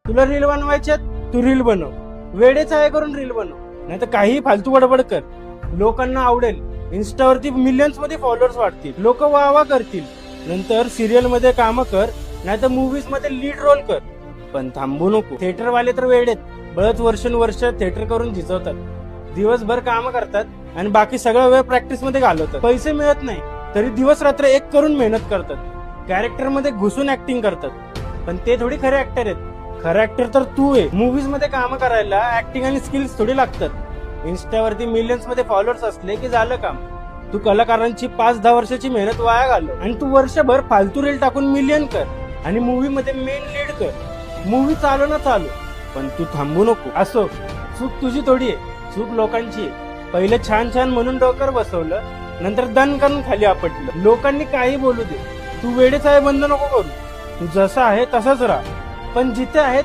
तुला रील बनवायच्यात, तू रील बनव. वेडेच आहे करून रील बनव, नाही तर काही फालतू बडबड कर. लोकांना आवडेल, इन्स्टावरती मिलियन्स मध्ये फॉलोअर्स वाढतील, लोक वाह करतील. नंतर सिरियल मध्ये काम कर, नाही तर मूवीज मध्ये लीड रोल कर, पण थांबू नको. थिएटर वाले तर वेडेत, बळच वर्षानुवर्ष थिएटर करून झिजवतात. दिवसभर काम करतात आणि बाकी सगळा वेळ प्रॅक्टिस मध्ये घालवतात. पैसे मिळत नाही तरी दिवस रात्र एक करून मेहनत करतात. कॅरेक्टर मध्ये घुसून ऍक्टिंग करतात, पण ते थोडी खरे ऍक्टर आहेत. खरा ऍक्टर तर तू आहे. मूवीज मध्ये काम करायला ऍक्टिंग आणि स्किल्स थोडी लागतात. इन्स्टावरती मिलियन्स मध्ये फॉलोअर्स असले की झालं काम. तू कलाकारांची 5-10 वर्षाची मेहनत वाया घालव आणि तू वर्षभर फालतू रील टाकून मिलियन कर आणि मूवी मध्ये मेन लीड कर. मूवी चालू ना चालू, पण तू थांबू नको. असो, चूक तुझी थोडी आहे, चूक लोकांची आहे. पहिले छान छान म्हणून डोकर बसवलं, नंतर दन करून खाली आपटलं. लोकांनी काही बोलू दे, तू वेडेच आहे बंद नको करू. तू जसा आहे तसाच राहा, पण जिथे आहे